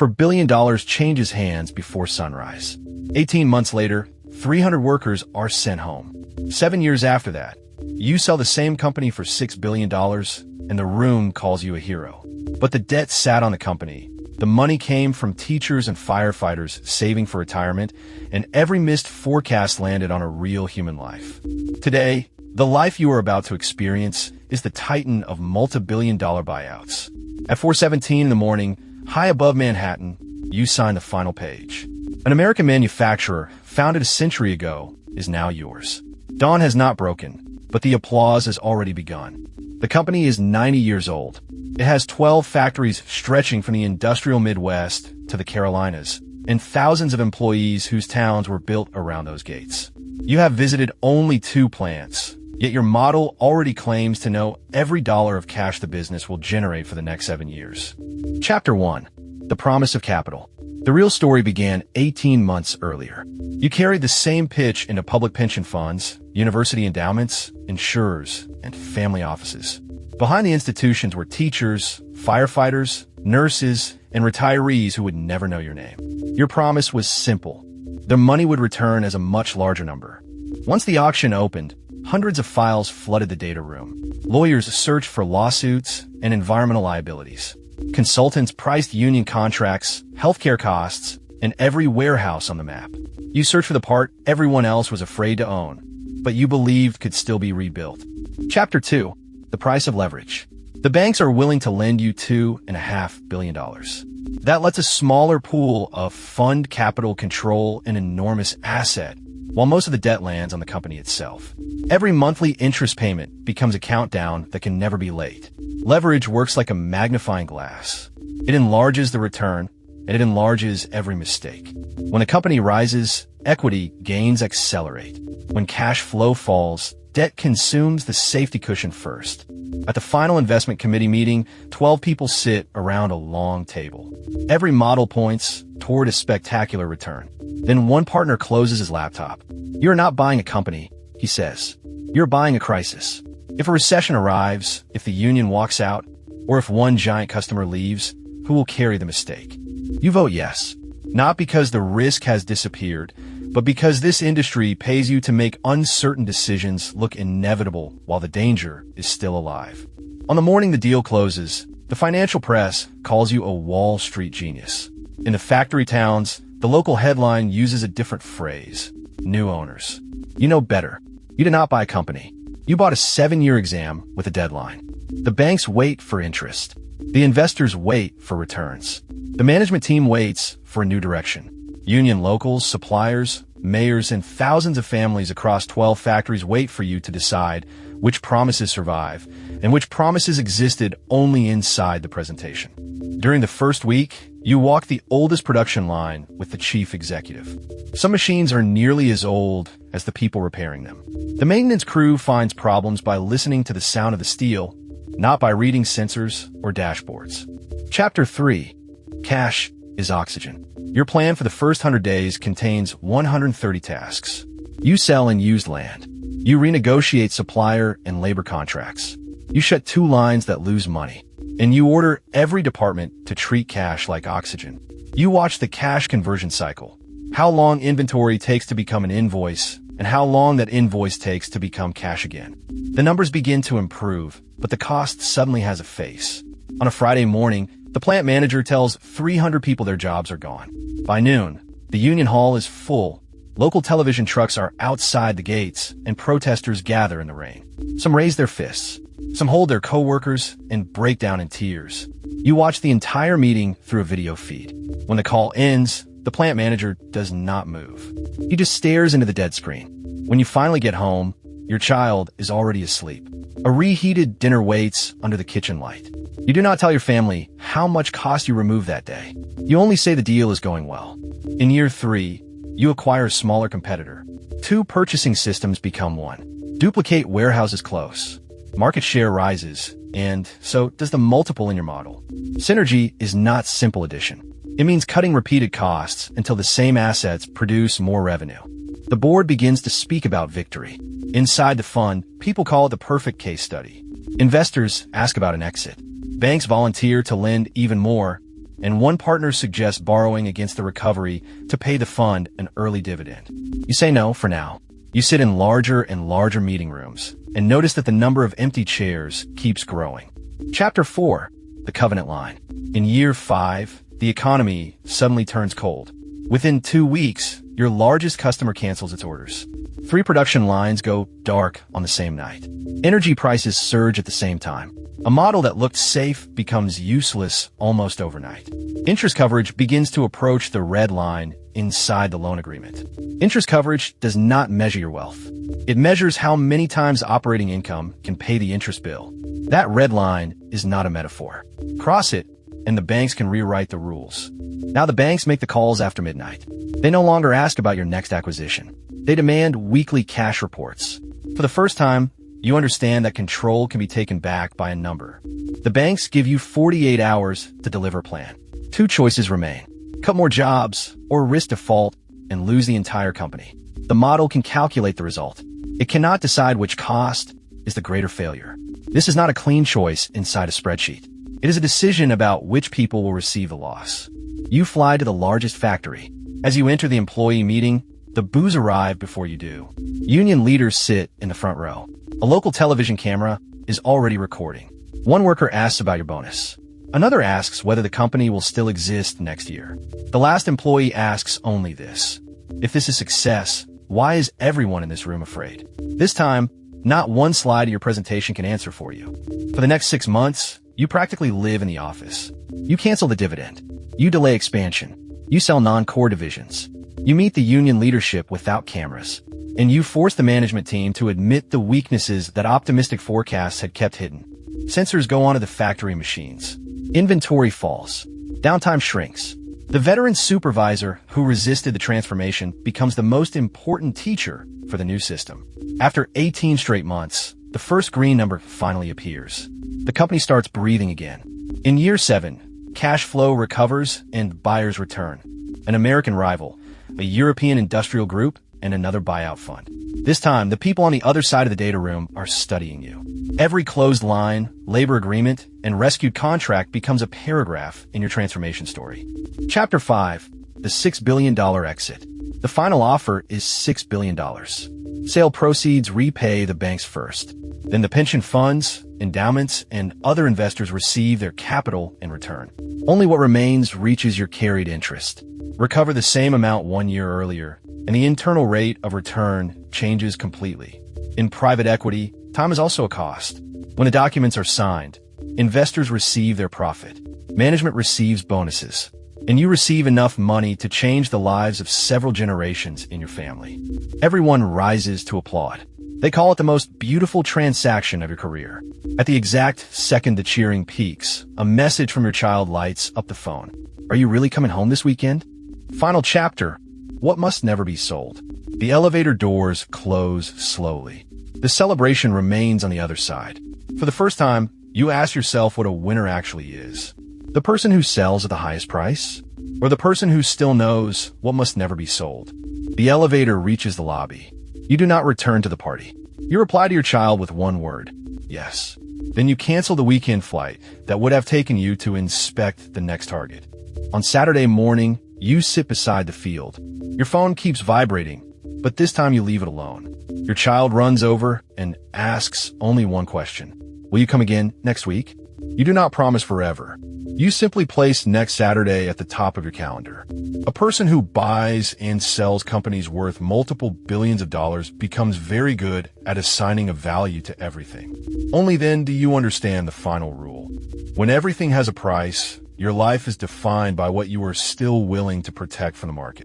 $4 billion changes hands before sunrise. 18 months later, 300 workers are sent home. 7 years after that, you sell the same company for $6 billion, and the room calls you a hero. But the debt sat on the company. The money came from teachers and firefighters saving for retirement, and every missed forecast landed on a real human life. Today, the life you are about to experience is the titan of multi-billion-dollar buyouts. At 4:17 in the morning, high above Manhattan, you sign the final page. An American manufacturer, founded a century ago, is now yours. Dawn has not broken, but the applause has already begun. The company is 90 years old. It has 12 factories stretching from the industrial Midwest to the Carolinas, and thousands of employees whose towns were built around those gates. You have visited only 2 plants, yet your model already claims to know every dollar of cash the business will generate for the next 7 years. Chapter 1. The Promise of Capital. The real story began 18 months earlier. You carried the same pitch into public pension funds, university endowments, insurers, and family offices. Behind the institutions were teachers, firefighters, nurses, and retirees who would never know your name. Your promise was simple. The money would return as a much larger number. Once the auction opened, hundreds of files flooded the data room. Lawyers searched for lawsuits and environmental liabilities. Consultants priced union contracts, healthcare costs, and every warehouse on the map. You searched for the part everyone else was afraid to own, but you believed could still be rebuilt. Chapter 2. The Price of Leverage. The banks are willing to lend you $2.5 billion. That lets a smaller pool of fund capital control an enormous asset, while most of the debt lands on the company itself. Every monthly interest payment becomes a countdown that can never be late. Leverage works like a magnifying glass. It enlarges the return, and it enlarges every mistake. When a company rises, equity gains accelerate. When cash flow falls, debt consumes the safety cushion first. At the final investment committee meeting, 12 people sit around a long table. Every model points toward a spectacular return. Then one partner closes his laptop. "You're not buying a company," he says. "You're buying a crisis. If a recession arrives, if the union walks out, or if one giant customer leaves, who will carry the mistake?" You vote yes. Not because the risk has disappeared, but because this industry pays you to make uncertain decisions look inevitable while the danger is still alive. On the morning the deal closes, the financial press calls you a Wall Street genius. In the factory towns, the local headline uses a different phrase: new owners. You know better. You did not buy a company. You bought a 7-year exam with a deadline. The banks wait for interest. The investors wait for returns. The management team waits for a new direction. Union locals, suppliers, mayors, and thousands of families across 12 factories wait for you to decide which promises survive and which promises existed only inside the presentation. During the first week, you walk the oldest production line with the chief executive. Some machines are nearly as old as the people repairing them. The maintenance crew finds problems by listening to the sound of the steel, not by reading sensors or dashboards. Chapter 3. Cash is oxygen. Your plan for the first 100 days contains 130 tasks. You sell and used land. You renegotiate supplier and labor contracts. You shut 2 lines that lose money. And you order every department to treat cash like oxygen. You watch the cash conversion cycle. How long inventory takes to become an invoice, and how long that invoice takes to become cash again. The numbers begin to improve, but the cost suddenly has a face. On a Friday morning, the plant manager tells 300 people their jobs are gone. By noon, the union hall is full. Local television trucks are outside the gates, and protesters gather in the rain. Some raise their fists. Some hold their coworkers and break down in tears. You watch the entire meeting through a video feed. When the call ends, the plant manager does not move. He just stares into the dead screen. When you finally get home, your child is already asleep. A reheated dinner waits under the kitchen light. You do not tell your family how much cost you removed that day. You only say the deal is going well. In year 3, you acquire a smaller competitor. 2 purchasing systems become 1. Duplicate warehouses close. Market share rises, and so does the multiple in your model. Synergy is not simple addition. It means cutting repeated costs until the same assets produce more revenue. The board begins to speak about victory. Inside the fund, people call it the perfect case study. Investors ask about an exit. Banks volunteer to lend even more, and one partner suggests borrowing against the recovery to pay the fund an early dividend. You say no for now. You sit in larger and larger meeting rooms and notice that the number of empty chairs keeps growing. Chapter 4. The Covenant Line. In year 5, the economy suddenly turns cold. Within 2 weeks, your largest customer cancels its orders. 3 production lines go dark on the same night. Energy prices surge at the same time. A model that looked safe becomes useless almost overnight. Interest coverage begins to approach the red line inside the loan agreement. Interest coverage does not measure your wealth. It measures how many times operating income can pay the interest bill. That red line is not a metaphor. Cross it, and the banks can rewrite the rules. Now the banks make the calls after midnight. They no longer ask about your next acquisition. They demand weekly cash reports. For the first time, you understand that control can be taken back by a number. The banks give you 48 hours to deliver a plan. 2 choices remain: cut more jobs or risk default and lose the entire company. The model can calculate the result. It cannot decide which cost is the greater failure. This is not a clean choice inside a spreadsheet. It is a decision about which people will receive the loss. You fly to the largest factory. As you enter the employee meeting, the boos arrive before you do. Union leaders sit in the front row. A local television camera is already recording. One worker asks about your bonus. Another asks whether the company will still exist next year. The last employee asks only this: if this is success, why is everyone in this room afraid? This time, not one slide of your presentation can answer for you. For the next 6 months, you practically live in the office. You cancel the dividend. You delay expansion. You sell non-core divisions. You meet the union leadership without cameras. And you force the management team to admit the weaknesses that optimistic forecasts had kept hidden. Sensors go onto the factory machines. Inventory falls. Downtime shrinks. The veteran supervisor who resisted the transformation becomes the most important teacher for the new system. After 18 straight months, the first green number finally appears. The company starts breathing again. In year 7, cash flow recovers and buyers return. An American rival, a European industrial group, and another buyout fund. This time, the people on the other side of the data room are studying you. Every closed line, labor agreement, and rescued contract becomes a paragraph in your transformation story. Chapter 5. The $6 billion exit. The final offer is $6 billion. Sale proceeds repay the banks first. Then the pension funds, endowments, and other investors receive their capital in return. Only what remains reaches your carried interest. Recover the same amount 1 year earlier, and the internal rate of return changes completely. In private equity, time is also a cost. When the documents are signed, investors receive their profit. Management receives bonuses. And you receive enough money to change the lives of several generations in your family. Everyone rises to applaud. They call it the most beautiful transaction of your career. At the exact second the cheering peaks, a message from your child lights up the phone. Are you really coming home this weekend? Final chapter. What must never be sold. The elevator doors close slowly. The celebration remains on the other side. For the first time, you ask yourself what a winner actually is. The person who sells at the highest price? Or the person who still knows what must never be sold? The elevator reaches the lobby. You do not return to the party. You reply to your child with one word: yes. Then you cancel the weekend flight that would have taken you to inspect the next target. On Saturday morning, you sit beside the field. Your phone keeps vibrating, but this time you leave it alone. Your child runs over and asks only one question: will you come again next week? You do not promise forever. You simply place next Saturday at the top of your calendar. A person who buys and sells companies worth multiple billions of dollars becomes very good at assigning a value to everything. Only then do you understand the final rule. When everything has a price, your life is defined by what you are still willing to protect from the market.